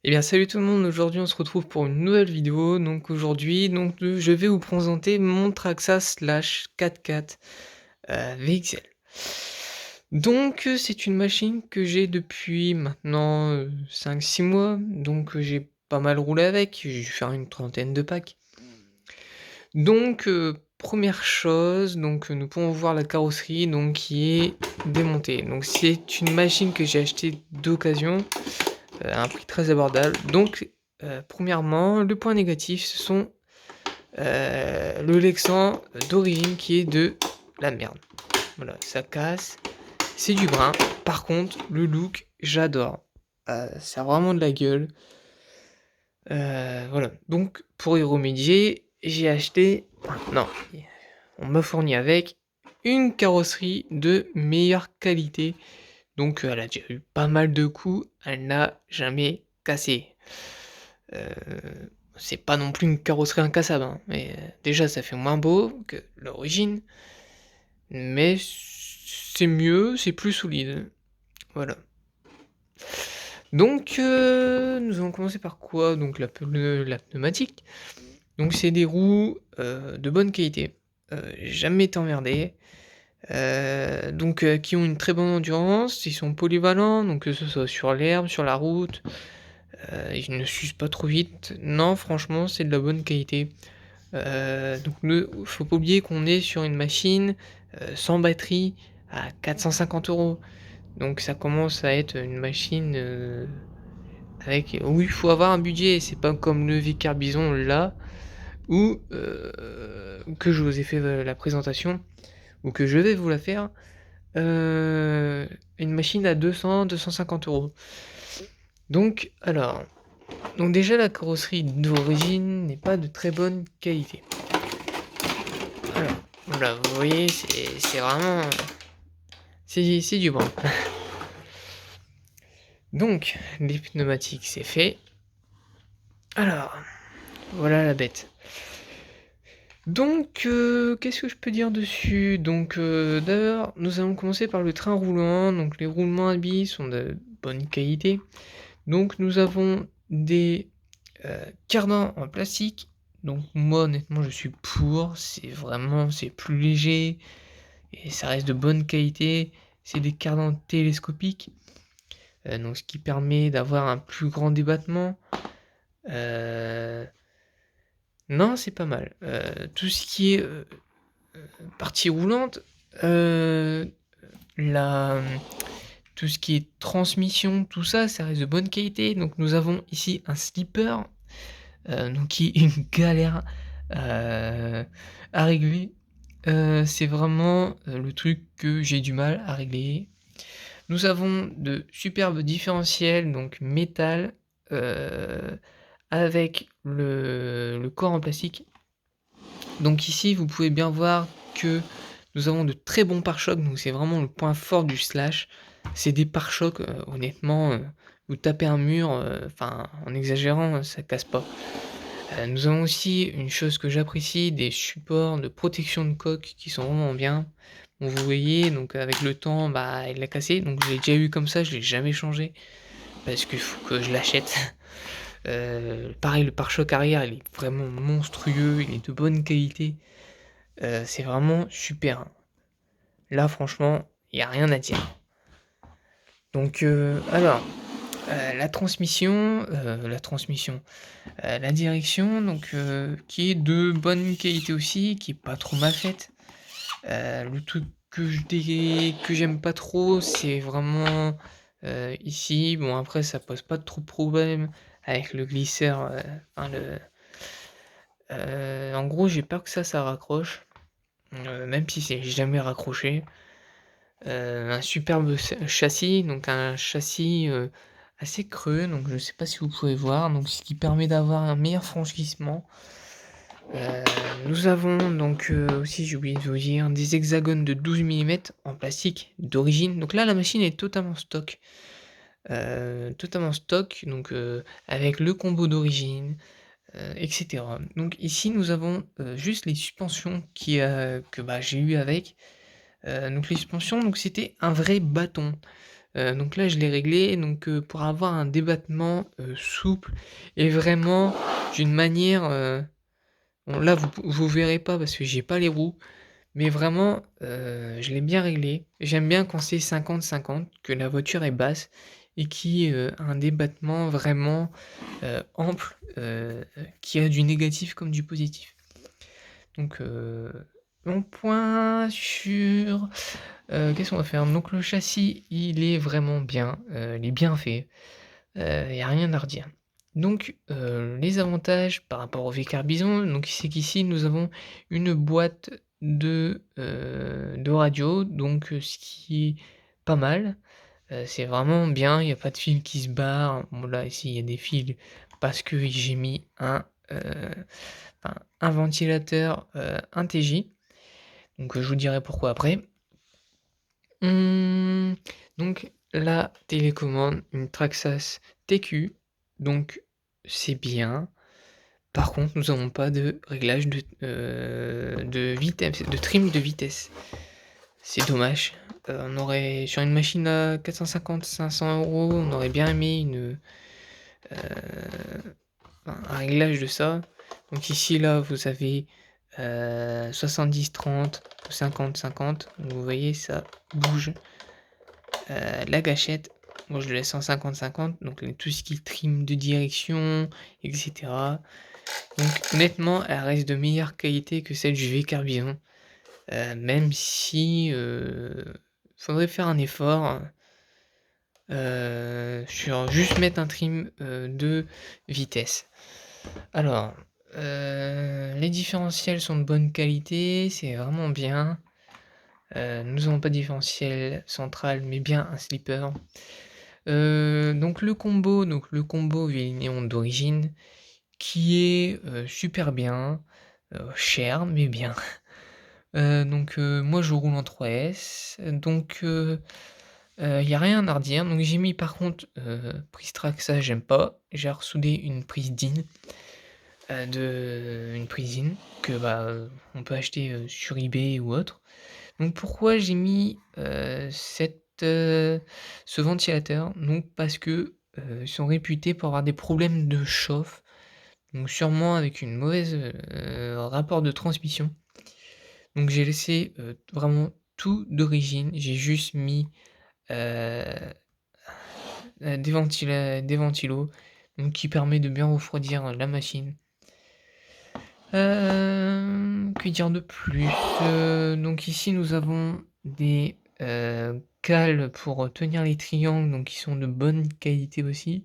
Eh bien salut tout le monde, aujourd'hui on se retrouve pour une nouvelle vidéo. Donc aujourd'hui, je vais vous présenter mon Traxa Slash 4x4 VXL. C'est une machine que j'ai depuis maintenant 5-6 mois, j'ai pas mal roulé avec, j'ai dû faire une trentaine de packs. Première chose, nous pouvons voir la carrosserie qui est démontée. Donc c'est une machine que j'ai achetée d'occasion à un prix très abordable. Premièrement, le point négatif, ce sont le Lexan d'origine qui est de la merde. Voilà, ça casse, c'est du brin. Par contre, le look, j'adore. Ça a vraiment de la gueule. Voilà, donc pour y remédier, j'ai acheté... Non, on m'a fourni avec une carrosserie de meilleure qualité. Donc elle a déjà eu pas mal de coups, elle n'a jamais cassé. Euh, c'est pas non plus une carrosserie incassable, hein, mais déjà ça fait moins beau que l'origine, mais c'est mieux, c'est plus solide. Voilà. Nous allons commencer par quoi? Donc la pneumatique. Donc c'est des roues de bonne qualité. Jamais été emmerdé. Qui ont une très bonne endurance, ils sont polyvalents, donc que ce soit sur l'herbe, sur la route, ils ne s'usent pas trop vite. Non, franchement, c'est de la bonne qualité. Faut pas oublier qu'on est sur une machine sans batterie à 450 €. Donc ça commence à être une machine avec où il faut avoir un budget. C'est pas comme le Vicar Bison là, où que je vous ai fait la présentation, ou que je vais vous la faire. Une machine à 200-250 €. Donc déjà la carrosserie d'origine n'est pas de très bonne qualité. Alors, voilà, vous voyez, c'est vraiment... C'est du bon. Donc, les pneumatiques, c'est fait. Alors, voilà la bête. Qu'est-ce que je peux dire dessus? D'abord, nous allons commencer par le train roulant. Donc, les roulements à billes sont de bonne qualité. Donc, nous avons des cardans en plastique. Donc, moi, honnêtement, je suis pour. C'est plus léger et ça reste de bonne qualité. C'est des cardans télescopiques. Donc, ce qui permet d'avoir un plus grand débattement. Non, c'est pas mal. Tout ce qui est partie roulante, euh, la, tout ce qui est transmission, tout ça, ça reste de bonne qualité. Donc nous avons ici un slipper, qui est une galère à régler. C'est vraiment le truc que j'ai du mal à régler. Nous avons de superbes différentiels, donc métal, avec le corps en plastique. Donc ici, vous pouvez bien voir que nous avons de très bons pare-chocs, donc c'est vraiment le point fort du Slash. C'est des pare-chocs, honnêtement, vous tapez un mur, en exagérant, ça casse pas. Nous avons aussi une chose que j'apprécie, des supports de protection de coque qui sont vraiment bien. Bon, vous voyez, donc avec le temps, il l'a cassé, donc je l'ai déjà eu comme ça, je l'ai jamais changé, parce qu'il faut que je l'achète. Pareil, le pare-choc arrière, il est vraiment monstrueux, il est de bonne qualité. C'est vraiment super. Là, franchement, il n'y a rien à dire. La direction, qui est de bonne qualité aussi, qui est pas trop mal faite. Le truc que j'aime pas trop, c'est vraiment ici. Bon, après, ça pose pas trop de problème avec le glisseur. En gros, j'ai peur que ça raccroche, même si c'est jamais raccroché. Un superbe châssis, donc un châssis assez creux, donc je sais pas si vous pouvez voir, donc ce qui permet d'avoir un meilleur franchissement. Nous avons aussi, j'ai oublié de vous dire, des hexagones de 12 mm en plastique d'origine. Donc là, la machine est totalement stock. Avec le combo d'origine, etc. Donc ici, nous avons juste les suspensions que j'ai eu avec. Donc les suspensions, c'était un vrai bâton. Donc là, je l'ai réglé, donc pour avoir un débattement, souple et vraiment d'une manière, bon là, vous verrez pas parce que j'ai pas les roues, mais vraiment, je l'ai bien réglé. J'aime bien quand c'est 50-50, que la voiture est basse et qui, a un débattement vraiment, ample, qui a du négatif comme du positif. Donc, mon point sur, qu'est-ce qu'on va faire? Donc le châssis, il est vraiment bien, il est bien fait, il y a rien à redire. Donc, les avantages par rapport au V-Carbison, donc c'est qu'ici nous avons une boîte de radio, donc, ce qui est pas mal, c'est vraiment bien, il y a pas de fil qui se barre. Bon là ici il y a des fils parce que j'ai mis un ventilateur, 1 TJ, donc, je vous dirai pourquoi après. Mmh, donc la télécommande, une Traxxas TQ, donc c'est bien. Par contre, nous n'avons pas de réglage de vitesse, de trim de vitesse. C'est dommage. On aurait sur une machine à 450-500 €, on aurait bien aimé un réglage de ça. Donc ici, là, vous avez 70-30 ou 50-50. Vous voyez, ça bouge. La gâchette, moi je le laisse en 50-50, donc tout ce qui est trim de direction, etc. Donc honnêtement, elle reste de meilleure qualité que celle du V-Carbison, même si, faudrait faire un effort, sur juste mettre un trim, de vitesse. Alors, les différentiels sont de bonne qualité, c'est vraiment bien. Nous avons pas de différentiel central, mais bien un slipper. Donc le combo Vélinion d'origine qui est, super bien, cher mais bien. Moi je roule en 3S, il y a rien à redire. Donc j'ai mis par contre, prise Traxa j'aime pas. J'ai ressoudé une prise DIN, une prise DIN que, on peut acheter, sur eBay ou autre. Donc pourquoi j'ai mis, ce ventilateur? Donc parce que, ils sont réputés pour avoir des problèmes de chauffe, donc sûrement avec une mauvaise, rapport de transmission. Donc j'ai laissé, vraiment tout d'origine. J'ai juste mis, heu des ventilos, donc qui permet de bien refroidir la machine. Que dire de plus? Donc ici nous avons des, cales pour tenir les triangles, donc qui sont de bonne qualité aussi.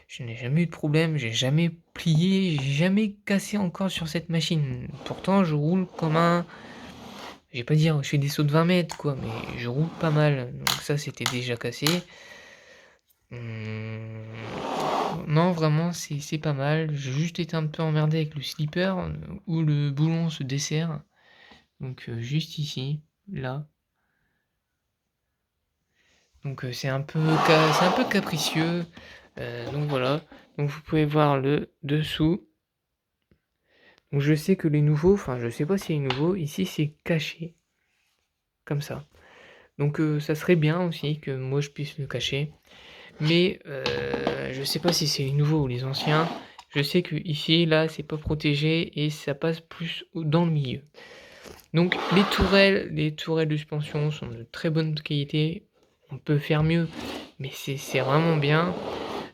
Je n'ai jamais eu de problème, j'ai jamais plié, j'ai jamais cassé encore sur cette machine. Pourtant je roule comme un, je vais pas dire je fais des sauts de 20 mètres quoi, mais je roule pas mal, donc ça c'était déjà cassé. Non vraiment c'est pas mal. J'ai juste été un peu emmerdé avec le slipper, où le boulon se desserre. Donc, juste ici, là. Donc, c'est un peu capricieux, donc voilà. Donc vous pouvez voir le dessous. Donc je sais que les nouveaux, enfin je sais pas si les nouveaux, ici c'est caché, comme ça. Donc, ça serait bien aussi que moi je puisse le cacher. Mais, je sais pas si c'est les nouveaux ou les anciens. Je sais que ici, là, c'est pas protégé et ça passe plus dans le milieu. Donc les tourelles de suspension sont de très bonne qualité. On peut faire mieux, mais c'est vraiment bien.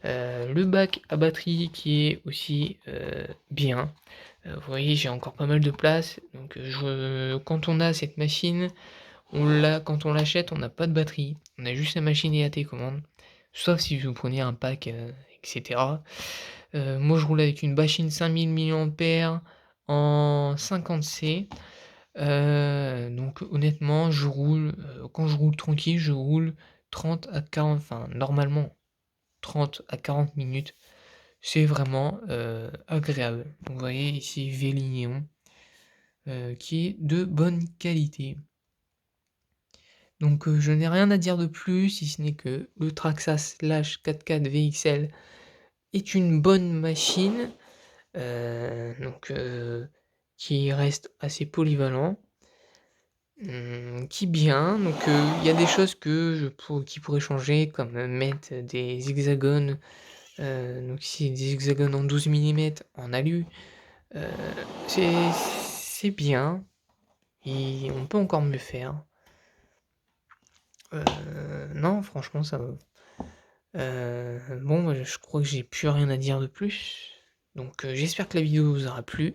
Le bac à batterie qui est aussi, bien. Vous voyez, j'ai encore pas mal de place, donc quand on a cette machine, quand on l'achète, on n'a pas de batterie. On a juste la machine et la télécommande, sauf si vous prenez un pack, et cetera. Moi je roule avec une Bachine 5000 milliampères en 50C. Donc honnêtement, quand je roule tranquille, je roule 30 à 40, enfin normalement 30 à 40 minutes. C'est vraiment, agréable. Donc vous voyez ici Vélignon, qui est de bonne qualité. Donc, je n'ai rien à dire de plus, si ce n'est que le Traxxas Slash 4x4 VXL est une bonne machine, donc qui reste assez polyvalent. qui bien, donc il y a des choses qui pourraient changer comme, mettre des hexagones, donc ici des hexagones en 12 millimètres en alu, heu, c'est bien et on peut encore mieux faire. Non franchement ça va. Bon, bah, je crois que j'ai plus rien à dire de plus, donc j'espère que la vidéo vous aura plu.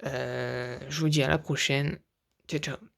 Je vous dis à la prochaine. Ciao, ciao.